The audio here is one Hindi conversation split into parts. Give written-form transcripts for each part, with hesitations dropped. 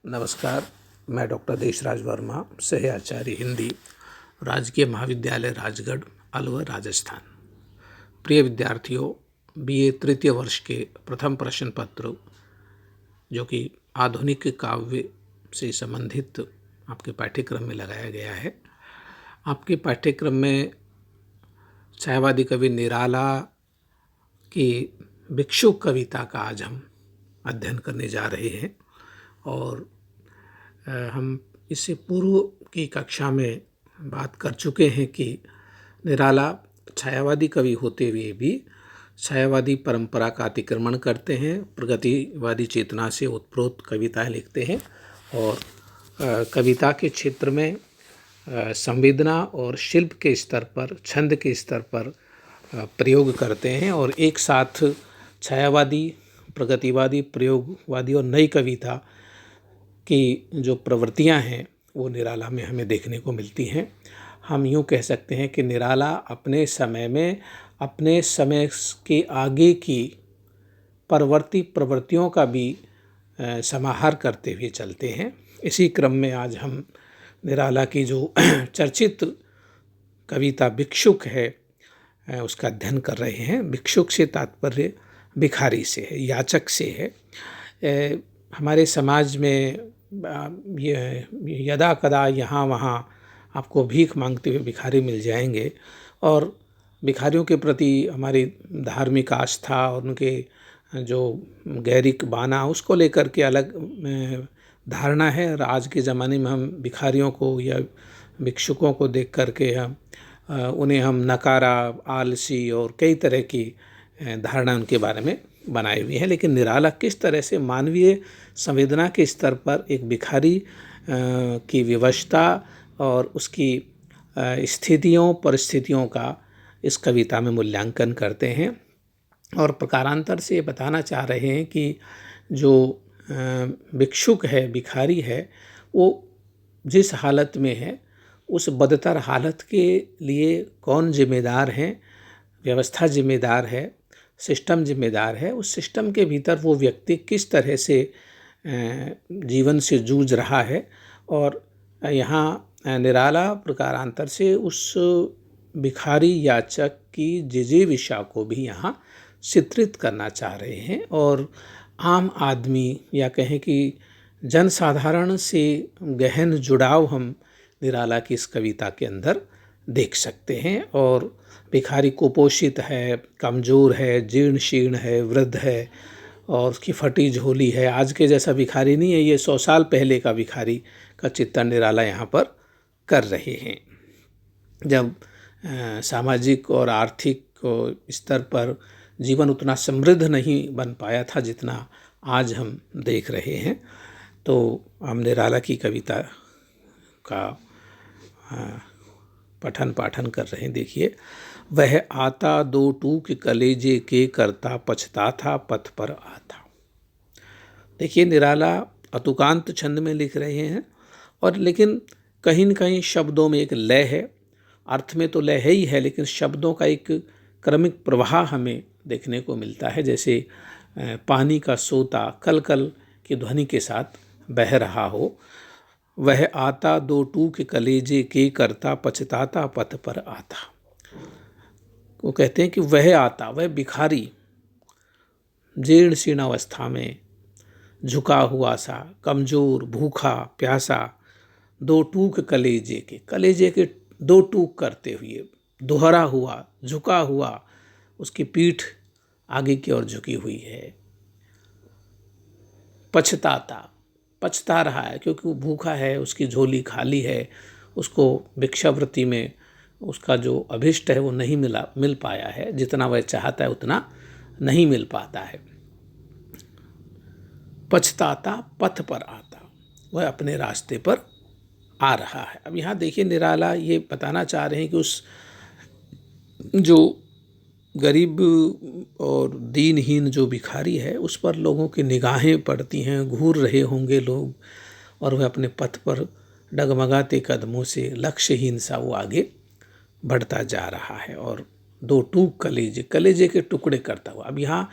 नमस्कार। मैं डॉक्टर देशराज वर्मा, सहआचार्य हिंदी, राजकीय महाविद्यालय राजगढ़, अलवर, राजस्थान। प्रिय विद्यार्थियों, बीए तृतीय वर्ष के प्रथम प्रश्न पत्र जो कि आधुनिक काव्य से संबंधित आपके पाठ्यक्रम में लगाया गया है। आपके पाठ्यक्रम में छायावादी कवि निराला की भिक्षुक कविता का आज हम अध्ययन करने जा रहे हैं। और हम इससे पूर्व की कक्षा में बात कर चुके हैं कि निराला छायावादी कवि होते हुए भी छायावादी परंपरा का अतिक्रमण करते हैं, प्रगतिवादी चेतना से उत्प्रोत कविताएं लिखते हैं और कविता के क्षेत्र में संवेदना और शिल्प के स्तर पर, छंद के स्तर पर प्रयोग करते हैं। और एक साथ छायावादी, प्रगतिवादी, प्रयोगवादी और नई कविता की जो प्रवृत्तियां हैं वो निराला में हमें देखने को मिलती हैं। हम यूँ कह सकते हैं कि निराला अपने समय में अपने समय के आगे की परवर्ती प्रवृत्तियों का भी समाहार करते हुए चलते हैं। इसी क्रम में आज हम निराला की जो चर्चित कविता भिक्षुक है उसका अध्ययन कर रहे हैं। भिक्षुक से तात्पर्य भिखारी से है, याचक से है। हमारे समाज में यदा कदा यहाँ वहाँ आपको भीख मांगते हुए भिखारी मिल जाएंगे और भिखारियों के प्रति हमारी धार्मिक आस्था और उनके जो गैरिक बाना उसको लेकर के अलग धारणा है। और आज के ज़माने में हम भिखारियों को या भिक्षुकों को देख करके उन्हें हम नकारा, आलसी और कई तरह की धारणा उनके बारे में बनाई हुई है। लेकिन निराला किस तरह से मानवीय संवेदना के स्तर पर एक भिखारी की विवशता और उसकी स्थितियों, परिस्थितियों का इस कविता में मूल्यांकन करते हैं। और प्रकारांतर से बताना चाह रहे हैं कि जो भिक्षुक है, भिखारी है, वो जिस हालत में है उस बदतर हालत के लिए कौन जिम्मेदार है? व्यवस्था जिम्मेदार है, सिस्टम जिम्मेदार है। उस सिस्टम के भीतर वो व्यक्ति किस तरह से जीवन से जूझ रहा है। और यहाँ निराला प्रकारांतर से उस भिखारी याचक की जिजीविषा को भी यहाँ चित्रित करना चाह रहे हैं। और आम आदमी या कहें कि जनसाधारण से गहन जुड़ाव हम निराला की इस कविता के अंदर देख सकते हैं। और भिखारी कुपोषित है, कमज़ोर है, जीर्ण शीर्ण है, वृद्ध है और उसकी फटी झोली है। आज के जैसा भिखारी नहीं है, ये 100 साल पहले का भिखारी का चित्रण निराला यहाँ पर कर रहे हैं। जब सामाजिक और आर्थिक स्तर पर जीवन उतना समृद्ध नहीं बन पाया था जितना आज हम देख रहे हैं। तो हम निराला की कविता का पठन पाठन कर रहे हैं। देखिए, वह आता दो टूक कलेजे के करता पछताता पथ पर आता। देखिए, निराला अतुकांत छंद में लिख रहे हैं और लेकिन कहीं न कहीं शब्दों में एक लय है। अर्थ में तो लय है ही है, लेकिन शब्दों का एक क्रमिक प्रवाह हमें देखने को मिलता है। जैसे पानी का सोता कल कल की ध्वनि के साथ बह रहा हो। वह आता दो टूक कलेजे के करता पछताता पथ पर आता। वो कहते हैं कि वह आता, वह भिखारी जीर्ण शीर्ण अवस्था में, झुका हुआ सा, कमज़ोर, भूखा, प्यासा, दो टूक कलेजे के दो टूक करते हुए, दोहरा हुआ, झुका हुआ, उसकी पीठ आगे की ओर झुकी हुई है। पछता रहा है क्योंकि वो भूखा है, उसकी झोली खाली है, उसको भिक्षावृत्ति में उसका जो अभिष्ट है वो नहीं मिल पाया है, जितना वह चाहता है उतना नहीं मिल पाता है। पछताता पथ पर आता, वह अपने रास्ते पर आ रहा है। अब यहाँ देखिए, निराला ये बताना चाह रहे हैं कि उस जो गरीब और दीनहीन जो भिखारी है उस पर लोगों की निगाहें पड़ती हैं, घूर रहे होंगे लोग, और वह अपने पथ पर डगमगाते कदमों से लक्ष्यहीन सा वो आगे बढ़ता जा रहा है। और दो टूक कलेजे के टुकड़े करता हुआ। अब यहाँ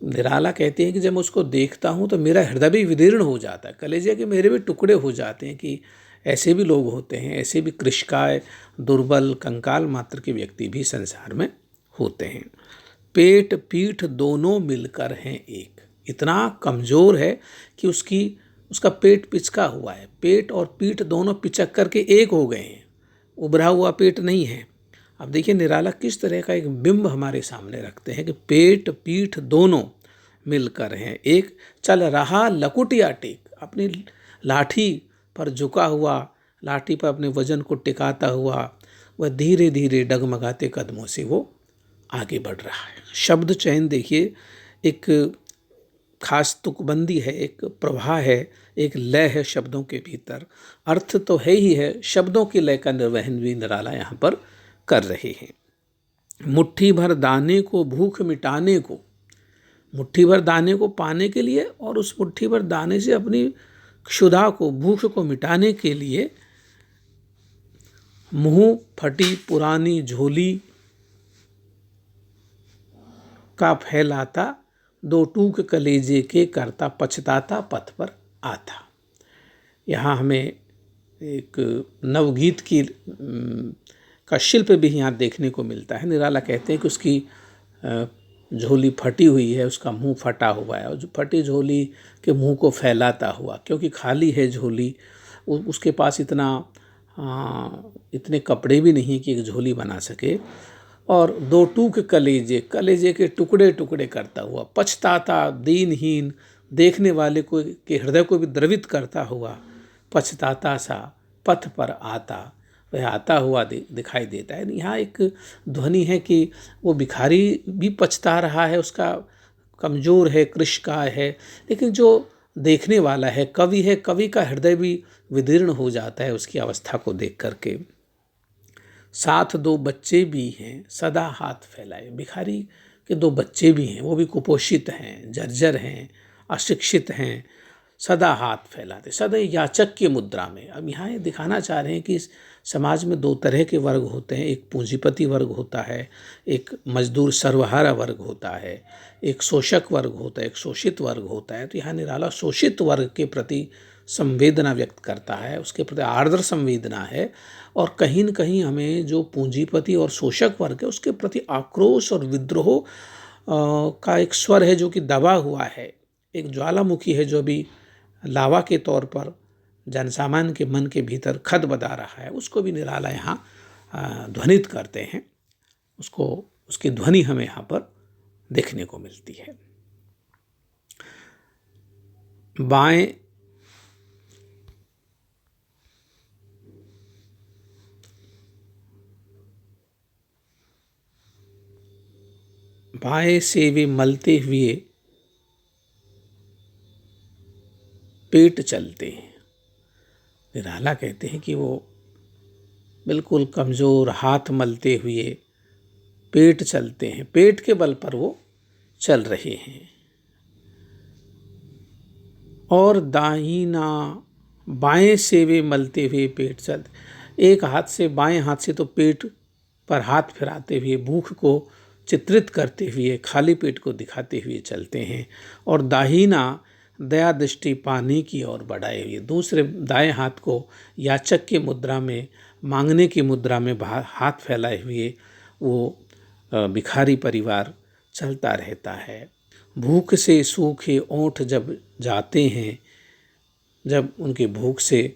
निराला कहते हैं कि जब मैं उसको देखता हूँ तो मेरा हृदय भी विदीर्ण हो जाता है, कलेजे के मेरे भी टुकड़े हो जाते हैं कि ऐसे भी लोग होते हैं, ऐसे भी कृशकाय दुर्बल कंकाल मात्र के व्यक्ति भी संसार में होते हैं। पेट पीठ दोनों मिलकर हैं एक, इतना कमज़ोर है कि उसका पेट पिचका हुआ है, पेट और पीठ दोनों पिचक करके एक हो गए हैं, उभरा हुआ पेट नहीं है। अब देखिए निराला किस तरह का एक बिंब हमारे सामने रखते हैं कि पेट पीठ दोनों मिलकर हैं एक, चल रहा लकुटिया टेक, अपनी लाठी पर झुका हुआ, लाठी पर अपने वजन को टिकाता हुआ वह धीरे धीरे डगमगाते कदमों से वो आगे बढ़ रहा है। शब्द चयन देखिए, एक खास तुकबंदी है, एक प्रवाह है, एक लय है शब्दों के भीतर, अर्थ तो है ही है, शब्दों की लय का निर्वहन भी निराला यहाँ पर कर रहे हैं। मुट्ठी भर दाने को भूख मिटाने को, मुट्ठी भर दाने को पाने के लिए और उस मुट्ठी भर दाने से अपनी क्षुधा को, भूख को मिटाने के लिए मुंह फटी पुरानी झोली का फैलाता, दो टूक कलेजे के करता पछताता पथ पर आता। यहाँ हमें एक नवगीत का शिल्प भी यहाँ देखने को मिलता है। निराला कहते हैं कि उसकी झोली फटी हुई है, उसका मुंह फटा हुआ है, और जो फटी झोली के मुंह को फैलाता हुआ, क्योंकि खाली है झोली, उसके पास इतने कपड़े भी नहीं कि एक झोली बना सके, और दो टूक कलेजे, कलेजे के टुकड़े टुकड़े करता हुआ, पछताता दीनहीन, देखने वाले को के हृदय को भी द्रवित करता हुआ पछताता सा पथ पर आता, वह आता हुआ दिखाई देता है। यहाँ एक ध्वनि है कि वो भिखारी भी पछता रहा है, उसका कमज़ोर है, कृशकाय है, लेकिन जो देखने वाला है, कवि का हृदय भी विदीर्ण हो जाता है उसकी अवस्था को देख करके। साथ दो बच्चे भी हैं सदा हाथ फैलाए, भिखारी के दो बच्चे भी हैं, वो भी कुपोषित हैं, जर्जर हैं, अशिक्षित हैं, सदा हाथ फैलाते, सदा याचक की मुद्रा में। अब यहाँ ये दिखाना चाह रहे हैं कि समाज में दो तरह के वर्ग होते हैं, एक पूंजीपति वर्ग होता है, एक मजदूर सर्वहारा वर्ग होता है, एक शोषक वर्ग होता है, एक शोषित वर्ग होता है। तो यहाँ निराला शोषित वर्ग के प्रति संवेदना व्यक्त करता है, उसके प्रति आर्द्र संवेदना है, और कहीं न कहीं हमें जो पूंजीपति और शोषक वर्ग है उसके प्रति आक्रोश और विद्रोह का एक स्वर है जो कि दबा हुआ है, एक ज्वालामुखी है जो भी लावा के तौर पर जनसामान्य के मन के भीतर खद बदा रहा है, उसको भी निराला यहाँ ध्वनित करते हैं, उसकी ध्वनि हमें यहाँ पर देखने को मिलती है। बाएं से वे मलते हुए पेट चलते हैं। निराला कहते हैं कि वो बिल्कुल कमज़ोर, हाथ मलते हुए पेट चलते हैं, पेट के बल पर वो चल रहे हैं। और दाहिना बाएं से वे मलते हुए पेट चलते, एक हाथ से, बाएं हाथ से तो पेट पर हाथ फिराते हुए भूख को चित्रित करते हुए, खाली पेट को दिखाते हुए चलते हैं, और दाहिना दया दृष्टि पाने की ओर बढ़ाए हुए, दूसरे दाएं हाथ को याचक की मुद्रा में, मांगने की मुद्रा में हाथ फैलाए हुए वो भिखारी परिवार चलता रहता है। भूख से सूखे ओंठ जब जाते हैं, जब उनकी भूख से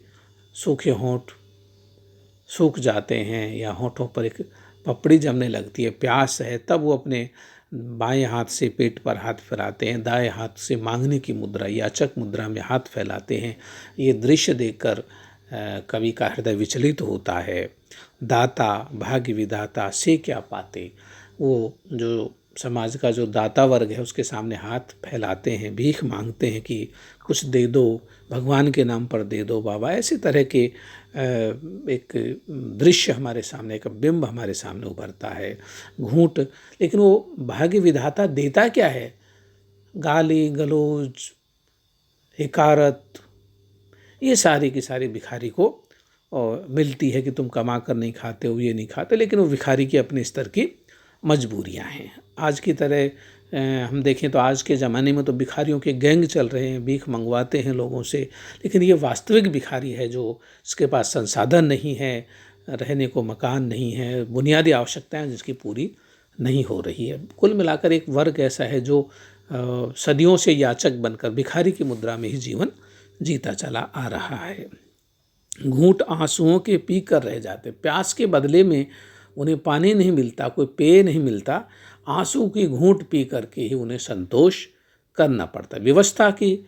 सूखे होंठ सूख जाते हैं या होंठों पर एक पपड़ी जमने लगती है, प्यास है, तब वो अपने बाएं हाथ से पेट पर हाथ फैलाते हैं, दाएं हाथ से मांगने की मुद्रा, याचक मुद्रा में हाथ फैलाते हैं। ये दृश्य देखकर कवि का हृदय विचलित होता है। दाता भाग्य विधाता से क्या पाते, वो जो समाज का जो दाता वर्ग है उसके सामने हाथ फैलाते हैं, भीख मांगते हैं कि कुछ दे दो, भगवान के नाम पर दे दो बाबा। ऐसे तरह के एक दृश्य हमारे सामने, एक बिंब हमारे सामने उभरता है, घूंट। लेकिन वो भाग्य विधाता देता क्या है? गाली गलौज, हिकारत, ये सारी की सारी भिखारी को मिलती है कि तुम कमा कर नहीं खाते हो, ये नहीं खाते। लेकिन वो भिखारी की अपने स्तर की मजबूरियां हैं। आज की तरह हम देखें तो आज के ज़माने में तो भिखारियों के गैंग चल रहे हैं, भीख मंगवाते हैं लोगों से, लेकिन ये वास्तविक भिखारी है जो इसके पास संसाधन नहीं है, रहने को मकान नहीं है, बुनियादी आवश्यकताएं जिसकी पूरी नहीं हो रही है। कुल मिलाकर एक वर्ग ऐसा है जो सदियों से याचक बनकर भिखारी की मुद्रा में ही जीवन जीता चला आ रहा है। घूंट आंसुओं के पी कर रह जाते, प्यास के बदले में उन्हें पानी नहीं मिलता, कोई पेय नहीं मिलता, आंसू की घूंट पी करके ही उन्हें संतोष करना पड़ता। व्यवस्था की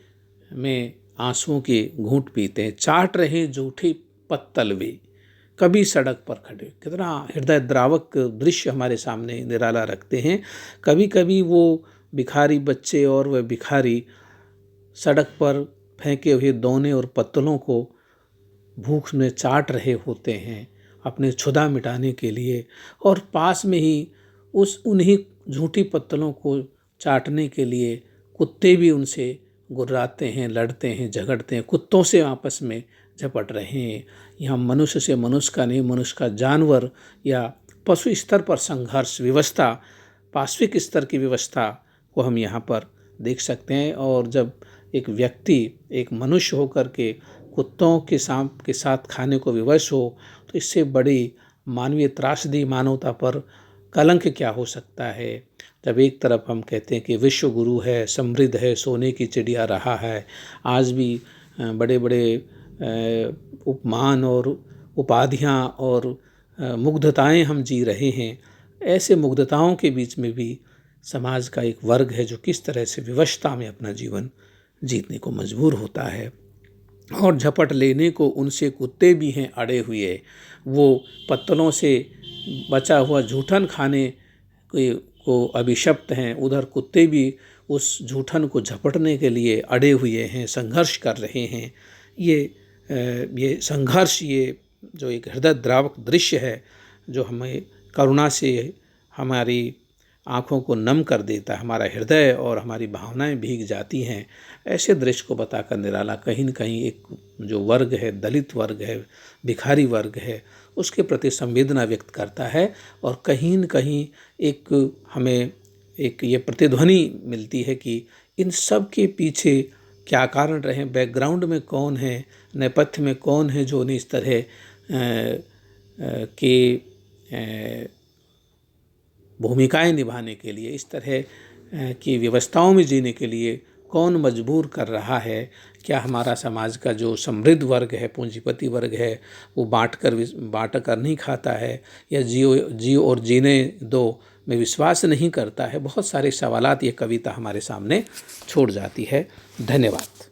में आंसुओं की घूंट पीते हैं, चाट रहे जूठी पत्तल वे, कभी सड़क पर खड़े। कितना हृदय द्रावक दृश्य हमारे सामने निराला रखते हैं। कभी कभी वो भिखारी बच्चे और वह भिखारी सड़क पर फेंके हुए दोने और पत्तलों को भूख में चाट रहे होते हैं अपने क्षुधा मिटाने के लिए, और पास में ही उन्हीं झूठी पत्तलों को चाटने के लिए कुत्ते भी उनसे गुर्राते हैं, लड़ते हैं, झगड़ते हैं, कुत्तों से आपस में झपट रहे हैं। यहाँ मनुष्य से मनुष्य का नहीं, मनुष्य का जानवर या पशु स्तर पर संघर्ष, व्यवस्था, पाश्विक स्तर की व्यवस्था को हम यहाँ पर देख सकते हैं। और जब एक व्यक्ति, एक मनुष्य होकर के कुत्तों के साथ खाने को विवश हो, तो इससे बड़ी मानवीय त्रासदी, मानवता पर कलंक क्या हो सकता है। जब एक तरफ हम कहते हैं कि विश्व गुरु है, समृद्ध है, सोने की चिड़िया रहा है, आज भी बड़े बड़े उपमान और उपाधियाँ और मुग्धताएं हम जी रहे हैं, ऐसे मुग्धताओं के बीच में भी समाज का एक वर्ग है जो किस तरह से विवशता में अपना जीवन जीतने को मजबूर होता है। और झपट लेने को उनसे कुत्ते भी हैं अड़े हुए, वो पत्तलों से बचा हुआ जूठन खाने को अभिशप्त हैं, उधर कुत्ते भी उस जूठन को झपटने के लिए अड़े हुए हैं, संघर्ष कर रहे हैं। ये संघर्ष, ये जो एक हृदय द्रावक दृश्य है जो हमें करुणा से हमारी आँखों को नम कर देता है, हमारा हृदय और हमारी भावनाएं भीग जाती हैं, ऐसे दृश्य को बताकर निराला कहीं न कहीं एक जो वर्ग है, दलित वर्ग है, भिखारी वर्ग है, उसके प्रति संवेदना व्यक्त करता है। और कहीं न कहीं एक हमें एक ये प्रतिध्वनि मिलती है कि इन सब के पीछे क्या कारण रहे, बैकग्राउंड में कौन है, नेपथ्य में कौन है जो उन्हें इस तरह के भूमिकाएं निभाने के लिए, इस तरह की व्यवस्थाओं में जीने के लिए कौन मजबूर कर रहा है। क्या हमारा समाज का जो समृद्ध वर्ग है, पूंजीपति वर्ग है, वो बांट कर नहीं खाता है, या जियो और जीने दो में विश्वास नहीं करता है। बहुत सारे सवालात ये कविता हमारे सामने छोड़ जाती है। धन्यवाद।